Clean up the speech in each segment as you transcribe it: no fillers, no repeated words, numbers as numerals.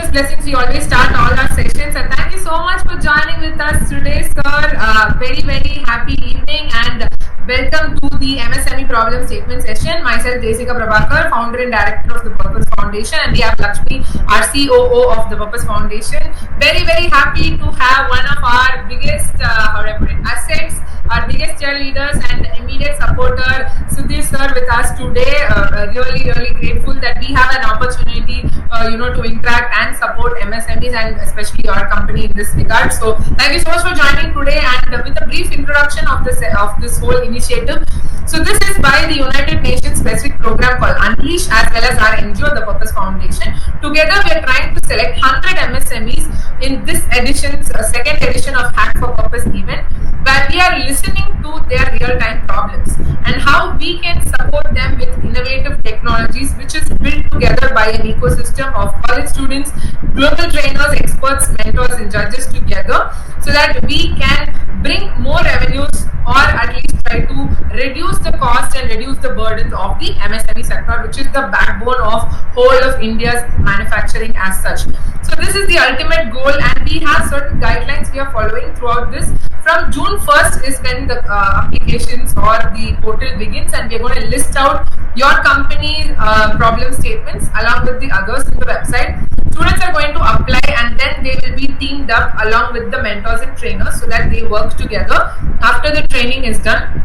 God's blessings, we always start all our sessions. And thank you so much for joining with us today, sir. Very, very happy evening and welcome to the MSME Problem Statement Session. Myself, Desika Prabhakar, founder and director of the DPurpose Foundation, and we have Lakshmi, our COO of the DPurpose Foundation. Very, very happy to have one of our biggest assets, our biggest cheerleaders and immediate supporter, Sudhir sir, with us today. Really, really grateful that we have an opportunity, to interact and support MSMEs and especially your company in this regard. So, thank you so much for joining today. And with a brief introduction of this whole initiative. So, this is by the United Nations specific program called Unleash, as well as our NGO, the DPurpose Foundation. Together, we are trying to select 100 MSMEs in this edition's second edition of Hack4Purpose event, where we are listening to their real-time problems and how we can support them with innovative technologies, which is built together by an ecosystem of college students, global trainers, experts, mentors, and judges together, so that we can bring more revenues or at least try to reduce the cost and reduce the burdens of the MSME sector, which is the backbone of whole of India's manufacturing as such. So this is the ultimate goal, and we have certain guidelines we are following throughout this. From June 1st is when the applications or the portal begins, and we are going to list out your company problem statements along with the others in the website. Students are going to apply, and then they will be teamed up along with the mentors and trainers so that they work together after the training is done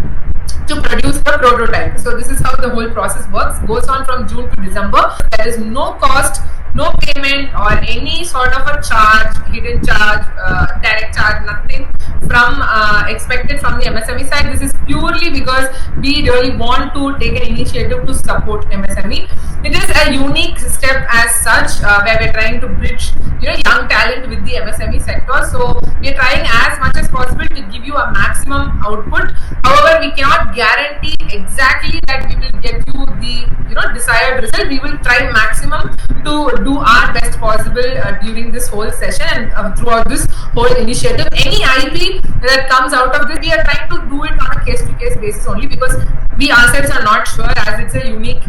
to produce the prototype. So this is how the whole process works. Goes on from June to December. There is no cost, no payment or any sort of a charge, hidden charge, direct charge, nothing from expected from the MSME side. This is purely because we really want to take an initiative to support MSME. It is a unique step as such, where we're trying to bridge young talent with the MSME sector. So we're trying as much as possible to give you a maximum output. However, we cannot guarantee exactly that we will get you the desired result. We will try maximum to do our best possible during this whole session and throughout this whole initiative. Any IP that comes out of this, we are trying to do it on a case-to-case basis only, because we ourselves are not sure, as it's a unique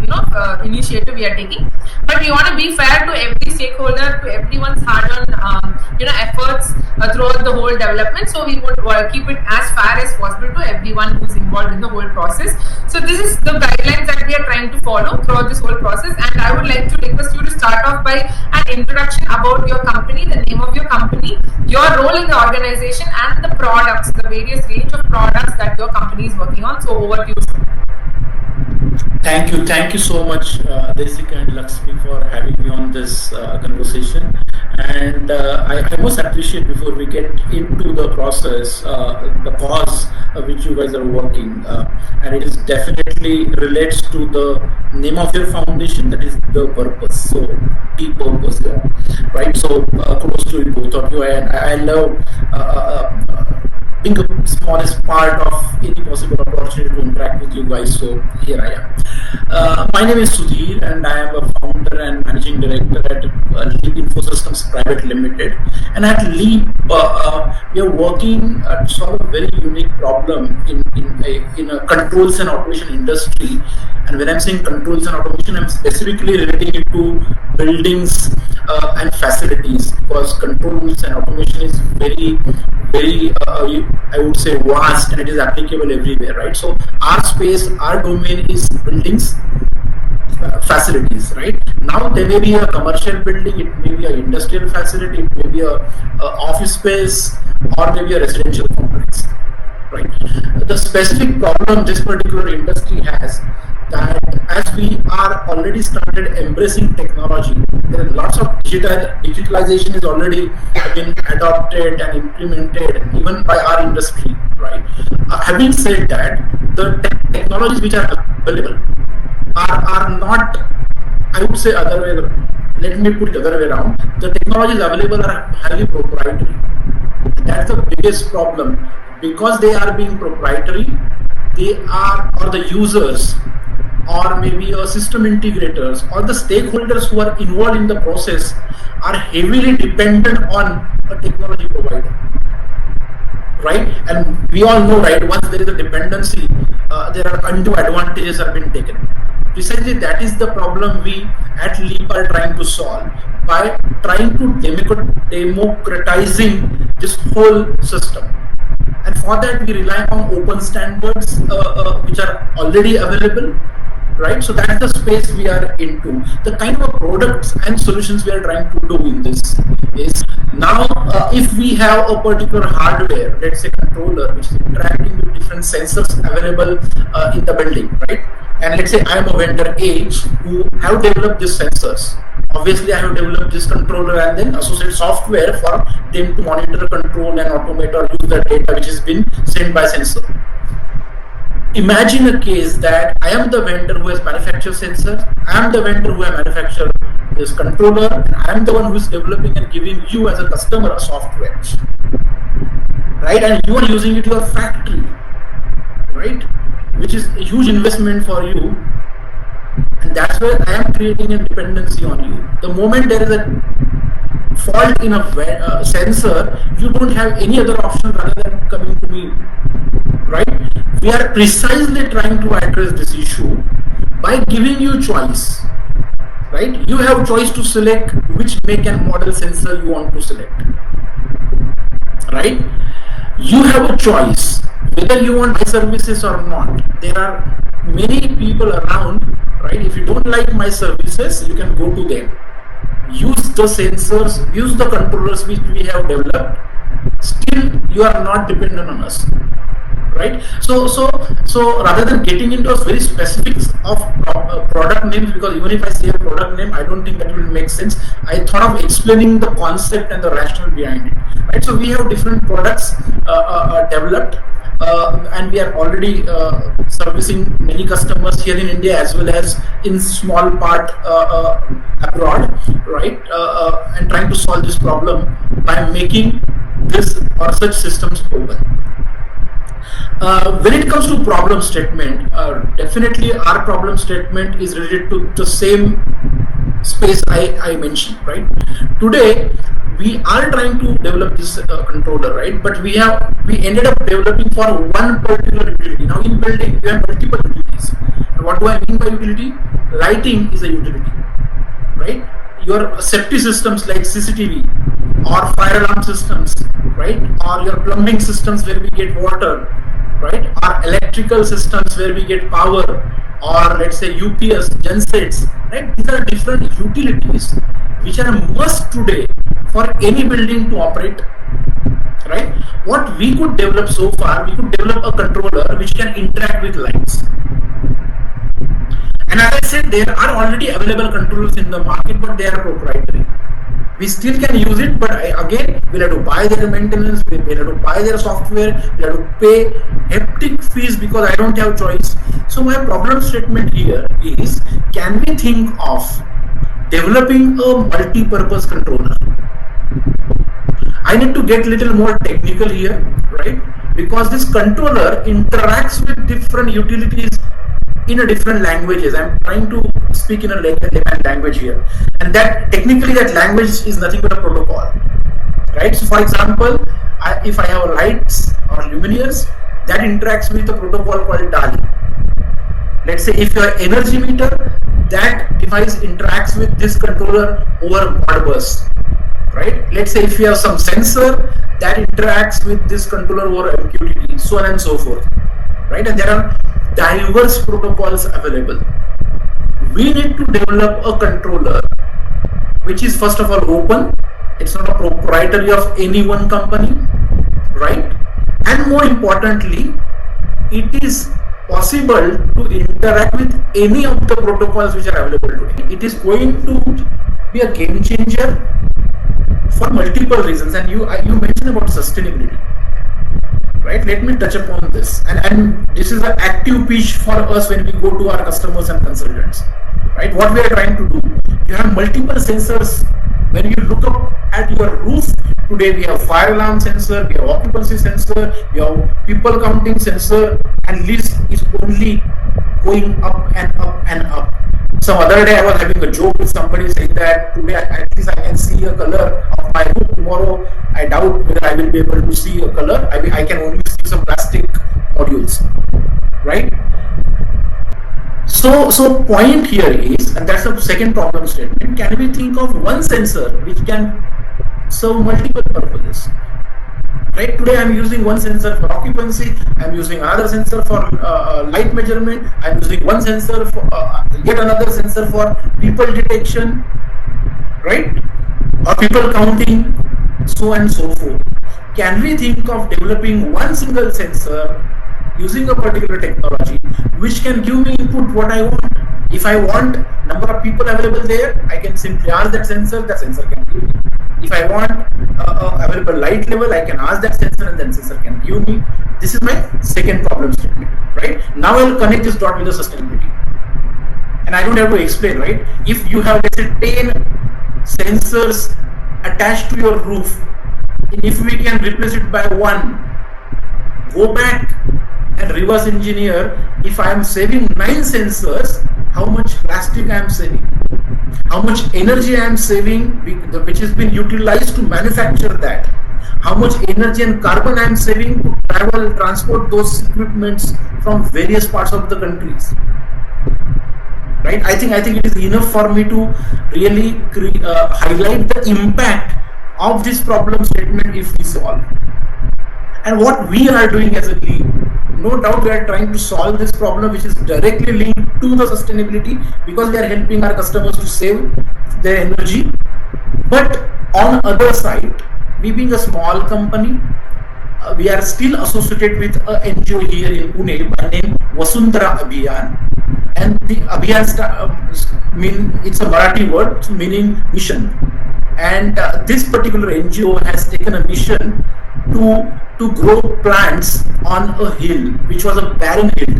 initiative we are taking. But we want to be fair to every stakeholder, to everyone's hard-earned efforts throughout the whole development. So we would keep it as fair as possible to everyone who's involved in the whole process. So this is the guidelines that we are trying to follow throughout this whole process. And I would like to request you to start off by an introduction about your company, the name of your company, your role in the organization, and the products, the various range of products that your company is working on. So over to you, sir. Thank you so much, Desika and Lakshmi, for having me on this conversation. And I most appreciate, before we get into the process, the cause which you guys are working, and it is definitely relates to the name of your foundation, that is the purpose. So DPurpose, right? So close to you, both of you, and I love being the smallest part of any possible opportunity to interact with you guys. So here I am. My name is Sudhir, and I am a founder and managing director at Leap Infosystems Private Limited. And at Leap, we are working at sort of a very unique problem in a controls and automation industry. And when I'm saying controls and automation, I'm specifically relating it to buildings and facilities, because controls and automation is very, very, I would say, vast, and it is applicable everywhere, right? So our space, our domain is buildings, facilities, right? Now there may be a commercial building, it may be an industrial facility, it may be a office space, or maybe a residential complex, right? The specific problem this particular industry has, that as we are already started embracing technology, there are lots of digitalization is already been adopted and implemented even by our industry, right? Having said that, the technologies which are available are not, I would say, other way around. Let me put it other way around. The technologies available are highly proprietary. That's the biggest problem. Because they are being proprietary, they are, or the users, or maybe system integrators, or the stakeholders who are involved in the process are heavily dependent on a technology provider, right? And we all know, right, once there is a dependency, there are undue advantages have been taken. Precisely that is the problem we at Leap are trying to solve. by trying to democratizing this whole system. And for that, we rely on open standards which are already available, right? So that's the space we are into. The kind of products and solutions we are trying to do in this is now if we have a particular hardware, let's say controller, which is interacting with different sensors available in the building, right? And let's say I am a vendor A who have developed these sensors. Obviously, I have developed this controller and then associated software for them to monitor, control, and automate or use the data which has been sent by sensor. Imagine a case that I am the vendor who has manufactured sensors, I am the vendor who has manufactured this controller, and I am the one who is developing and giving you as a customer a software, right? And you are using it in your factory, right? Which is a huge investment for you. And that's where I am creating a dependency on you. The moment there is a fault in a sensor, you don't have any other option rather than coming to me, right? We are precisely trying to address this issue by giving you choice, right? You have choice to select which make and model sensor you want to select, right? You have a choice whether you want my services or not. There are many people around, right? If you don't like my services, you can go to them. Use the sensors, use the controllers which we have developed. Still, you are not dependent on us, right? So rather than getting into very specifics of product names, because even if I say a product name, I don't think that will make sense. I thought of explaining the concept and the rationale behind it, right? So we have different products developed. And we are already servicing many customers here in India as well as in small part abroad, right? And trying to solve this problem by making this or such systems open. When it comes to problem statement, definitely our problem statement is related to the same space I mentioned, right? Today, we are trying to develop this controller, right? But we ended up developing for one particular utility. Now in building, we have multiple utilities. And what do I mean by utility? Lighting is a utility, right? Your safety systems like CCTV or fire alarm systems, right? Or your plumbing systems where we get water, right? Or electrical systems where we get power, or let's say UPS, gensets, right? These are different utilities which are a must today for any building to operate, right? What we could develop so far, we could develop a controller which can interact with lights. And as I said, there are already available controllers in the market, but they are proprietary. We still can use it, but again, we'll have to buy their maintenance, we'll have to buy their software, we'll have to pay hectic fees because I don't have choice. So my problem statement here is, can we think of developing a multi-purpose controller? I need to get a little more technical here, right? Because this controller interacts with different utilities in a different languages. I'm trying to speak in a layman language here, and that technically that language is nothing but a protocol, right? So for example, if I have lights or luminaires, that interacts with a protocol called DALI. Let's say if your energy meter, that device interacts with this controller over Modbus, right? Let's say if you have some sensor, that interacts with this controller over MQTT, so on and so forth, right? And there are diverse protocols available. We need to develop a controller which is first of all open. It's not a proprietary of any one company, right? And more importantly, it is possible to interact with any of the protocols which are available today. It is going to be a game changer for multiple reasons, and you mentioned about sustainability, right? Let me touch upon this, and this is an active pitch for us when we go to our customers and consultants, right? What we are trying to do, you have multiple sensors. When you look up at your roof today, we have fire alarm sensor, we have occupancy sensor, we have people counting sensor, and list is only going up and up and up. Some other day I was having a joke with somebody saying that today at least I can see a color of my roof. Tomorrow I doubt whether I will be able to see a color. I can only see some plastic modules, right? So point here is, and that's the second problem statement, can we think of one sensor which can serve multiple purposes? Right, today I'm using one sensor for occupancy, I'm using another sensor for light measurement, I'm using one sensor for yet another sensor for people detection, right, or people counting, so and so forth. Can we think of developing one single sensor using a particular technology which can give me input what I want? If I want number of people available there, I can simply ask that sensor can give me. If I want available light level, I can ask that sensor and then sensor can give me. This is my second problem statement, right? Now I'll connect this dot with the sustainability. And I don't have to explain, right? If you have, let's say, 10 sensors attached to your roof, and if we can replace it by one, go back and reverse engineer. If I am saving 9 sensors, how much plastic I am saving? How much energy I am saving, which has been utilized to manufacture that? How much energy and carbon I am saving to transport those equipments from various parts of the countries? Right? I think it is enough for me to really highlight the impact of this problem statement if we solve. And what we are doing as a lead, no doubt we are trying to solve this problem which is directly linked to the sustainability, because we are helping our customers to save their energy. But on other side, we being a small company, we are still associated with an NGO here in Pune by name Vasundhara Abhiyan, and the Abhiyan it's a Marathi word meaning mission, and this particular NGO has taken a mission to grow plants on a hill which was a barren hill.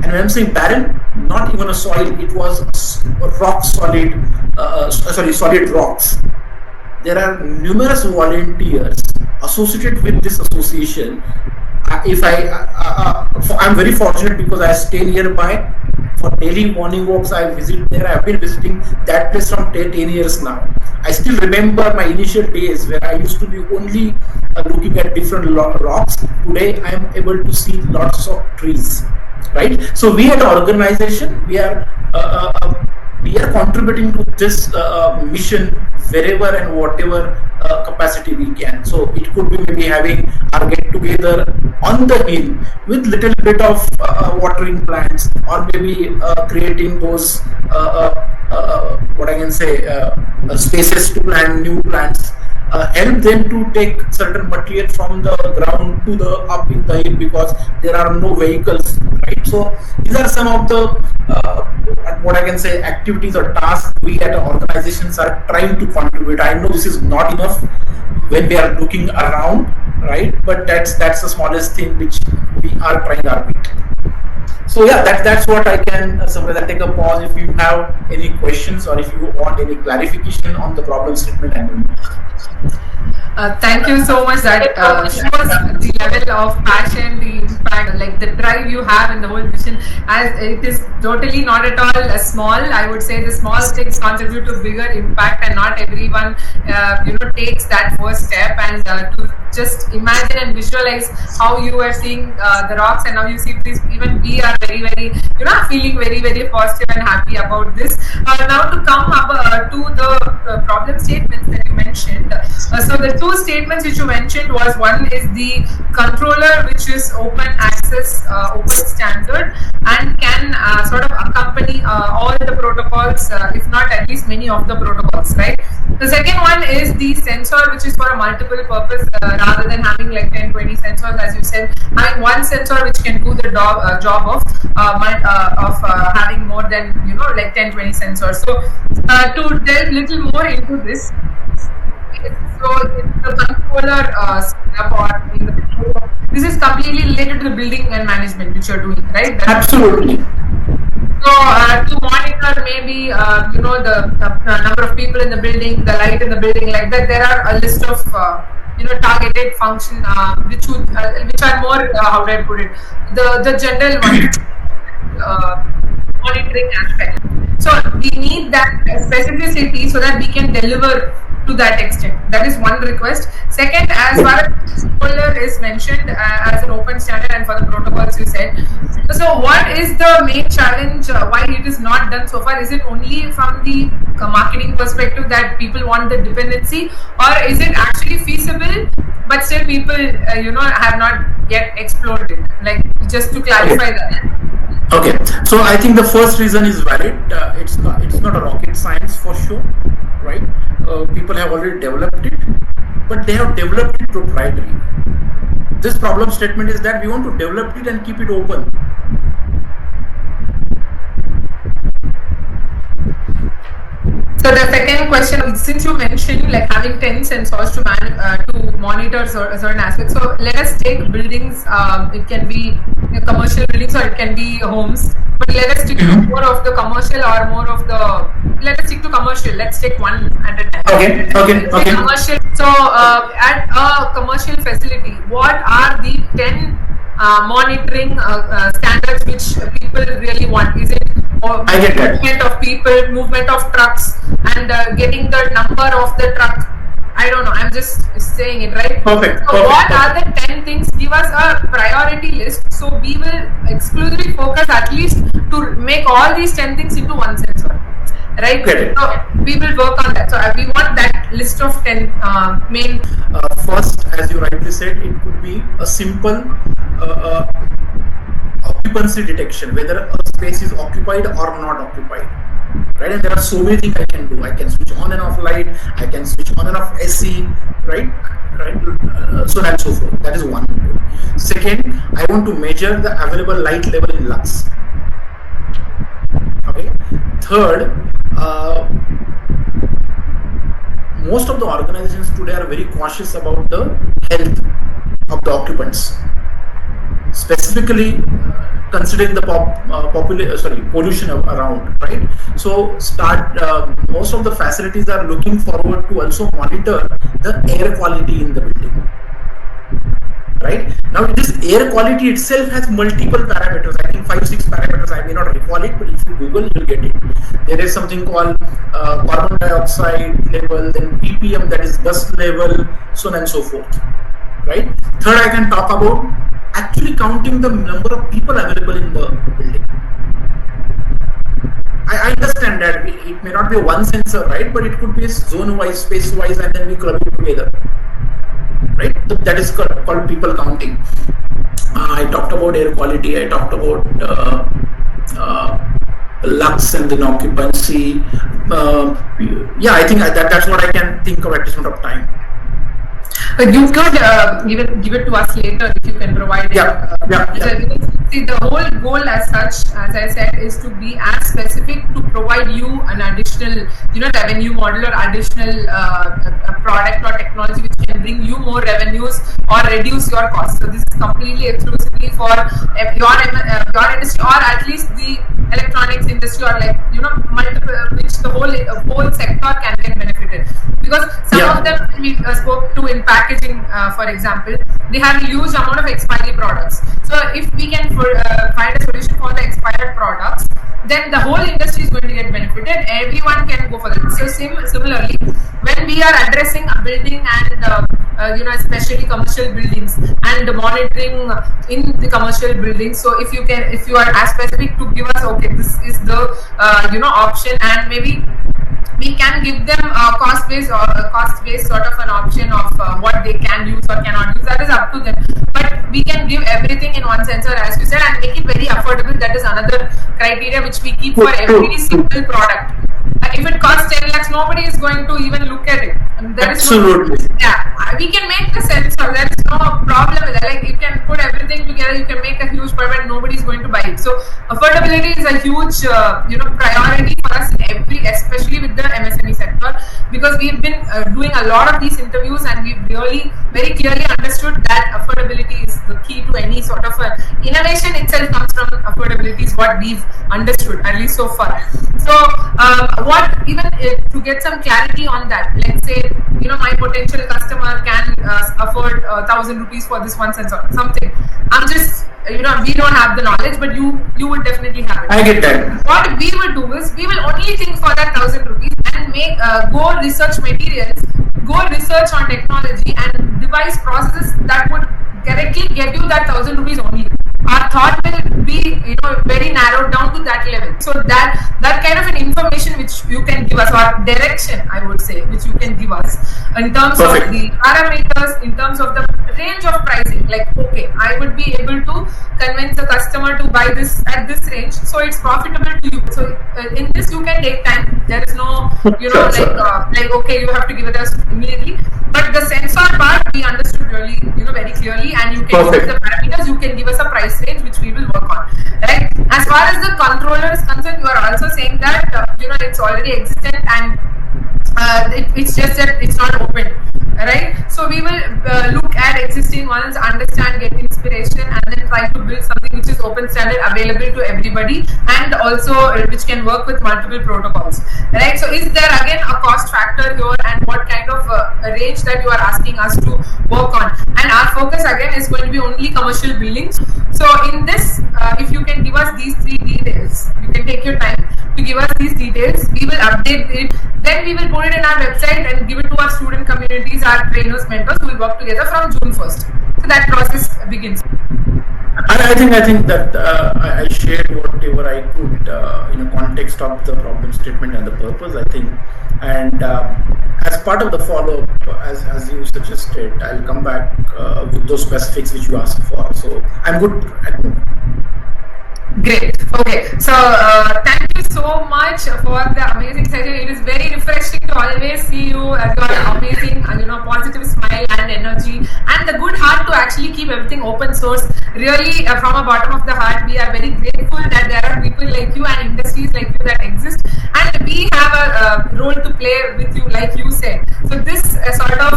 And when I'm saying barren, not even a soil, it was solid rocks. There are numerous volunteers associated with this association. I'm very fortunate because I stay nearby. For daily morning walks, I visit there. I've been visiting that place from 10 years now. I still remember my initial days where I used to be only looking at different rocks. Today, I am able to see lots of trees. Right? So we at our organization, we are contributing to this mission wherever and whatever capacity we can. So it could be maybe having our get together on the hill with little bit of watering plants, or maybe creating those what I can say spaces to plant new plants. Help them to take certain material from the ground to the up in the hill, because there are no vehicles, right? So these are some of the what I can say activities or tasks we at organizations are trying to contribute. I know this is not enough when we are looking around, right? But that's the smallest thing which we are trying our bit. So yeah, that's what I can summarize. I'll take a pause if you have any questions or if you want any clarification on the problem statement. Thank you so much. That shows the level of passion, the impact, like the drive you have in the whole mission. As it is totally not at all small. I would say the small things contribute to bigger impact, and not everyone, takes that first step. And to just imagine and visualize how you are seeing the rocks and how you see this. Even we are very, very, feeling very, very positive and happy about this. Now to come up to the problem statements that you mentioned. So the two statements which you mentioned was, one is the controller, which is open access, open standard, and can sort of accompany all the protocols, if not at least many of the protocols, right? The second one is the sensor, which is for a multiple purpose, rather than having like 10-20 sensors, as you said, having one sensor which can do the job of having more than like 10-20 sensors. So to delve little more into this, so the controller this is completely related to the building and management which you're doing, right? Absolutely. So to monitor maybe the number of people in the building, the light in the building, like that, there are a list of targeted function which are more how do I put it, the general monitoring aspect. So we need that specificity so that we can deliver to that extent. That is one request. Second, as far as stakeholder is mentioned as an open standard and for the protocols you said. So what is the main challenge why it is not done so far? Is it only from the marketing perspective that people want the dependency, or is it actually feasible but still people have not yet explored it? Like, just to clarify that. Okay, so I think the first reason is valid. It's not a rocket science for sure, right? People have already developed it, but they have developed it proprietary. This problem statement is that we want to develop it and keep it open. So the second question, since you mentioned like having 10 sensors to monitor certain aspects, so let us take buildings. It can be commercial buildings or it can be homes. But let us stick to more of the commercial or more of the. Let us stick to commercial. Let's take one at a time. Okay. Commercial. So at a commercial facility, what are the 10 monitoring standards which people really want? Is it movement of people, movement of trucks, and getting the number of the truck? I don't know. I'm just saying it, right? Perfect. So what are the 10 things? Give us a priority list. So we will exclusively focus at least to make all these 10 things into one sensor. Right? So we will work on that. So we want that list of 10 main. First, as you rightly said, it could be a simple occupancy detection, whether a space is occupied or not occupied. Right, and there are so many things I can do. I can switch on and off light. I can switch on and off AC. Right, so on and so forth. That is one. Second, I want to measure the available light level in lux. Okay. Third, most of the organizations today are very cautious about the health of the occupants, specifically considering the pollution around, right? So most of the facilities are looking forward to also monitor the air quality in the building. Right? Now, this air quality itself has multiple parameters. I think 5-6 parameters. I may not recall it, but if you Google, you'll get it. There is something called carbon dioxide level, then ppm, that is dust level, so on and so forth. Right? Third, I can talk about actually counting the number of people available in the building. I understand that it may not be one sensor, right? But it could be zone-wise, space-wise, and then we club it together. Right? That is called people counting. I talked about air quality. I talked about lux and then occupancy. I think that's what I can think of at this point of time. You could give it to us later if you can provide it. See, the whole goal as such, as I said, is to be as specific to provide you an additional, revenue model or additional product or technology which can bring you more revenues or reduce your costs. So this is completely exclusively for your industry, or at least the electronics industry, or multiple, which the whole sector can get benefited. Because some of them we spoke to in packaging, for example, they have a huge amount of expiry products. So if we can find a solution for the expired products, then the whole industry is going to get benefited. Everyone can go for that. So similarly, when we are addressing a building and especially commercial buildings and monitoring in the commercial buildings, so if you are as specific to give us, okay, this is the option, and maybe we can give them a cost-based sort of an option of what they can use or cannot use. That is up to them. But we can give everything in one sensor, as you said, and make it very affordable. That is another criteria which we keep for every single product. If it costs 10 lakhs, nobody is going to even look at it. And there Absolutely. We can make the sensor. There is no problem with that. Like, you can put everything together. You can make a huge product. Nobody is going to buy it. So affordability is a huge, priority for us especially with the MSME sector, because we've been doing a lot of these interviews, and we've really very clearly understood that affordability is the key to any sort of innovation. Itself comes from affordability, is what we've understood, at least so far. So to get some clarity on that, let's say my potential customer can afford 1,000 rupees for this one sensor, something. I'm just we don't have the knowledge, but you would definitely have it. I get that. What we will do is we will only think for that 1,000 rupees and make go research materials go research on technology and devise processes that would directly get you that 1,000 rupees only. Our thought will be, very narrowed down to that level. So that kind of an information which you can give us, or direction, I would say, which you can give us in terms Perfect. of the parameters, in terms of the range of pricing. Like, okay, I would be able to convince a customer to buy this at this range, so it's profitable to you. So in this, you can take time. There is no, like okay, you have to give it us immediately. But the sensor part, we understood really, very clearly, and you can give us the parameters, you can give us a price range which we will work on. Right? As far as the controller is concerned, you are also saying that it's already existent and it's just that it's not open. Right? So we will look at existing ones, understand, get inspiration, and then try to build something which is open standard, available to everybody, and also which can work with multiple protocols. Right? So is there again a cost factor here, and what kind of a range that you are asking us to work on? And our focus again is going to be only commercial buildings. So in this, if you can give us these 3 details, you can take your time to give us these details. We will update it. Then we will put it in our website and give it to our student communities, our trainers, mentors, who will work together from June 1st. So that process begins. I think that I shared whatever I could in the context of the problem statement and the purpose, I think. And as part of the follow-up, as you suggested, I'll come back with those specifics which you asked for. So I'm good at the moment. Great. Okay. So thank you so much for the amazing session. It is very refreshing to always see you as your amazing, positive smile and energy, and the good heart to actually keep everything open source. Really, from the bottom of the heart, we are very grateful that there are people like you and industries like you that exist, and we have a role to play with you, like you said. So this sort of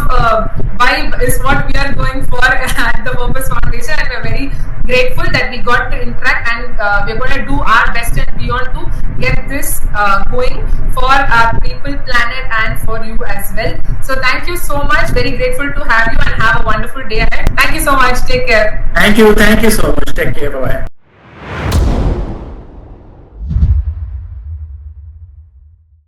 vibe is what we are going for at the Purpose Foundation, and we're very grateful that we got to interact, and we're going to do our best and beyond to get this going for our people, planet, and for you as well. So thank you so much. Very grateful to have you, and have a wonderful day ahead. Thank you so much. Take care. Thank you so much. Take care. Bye-bye.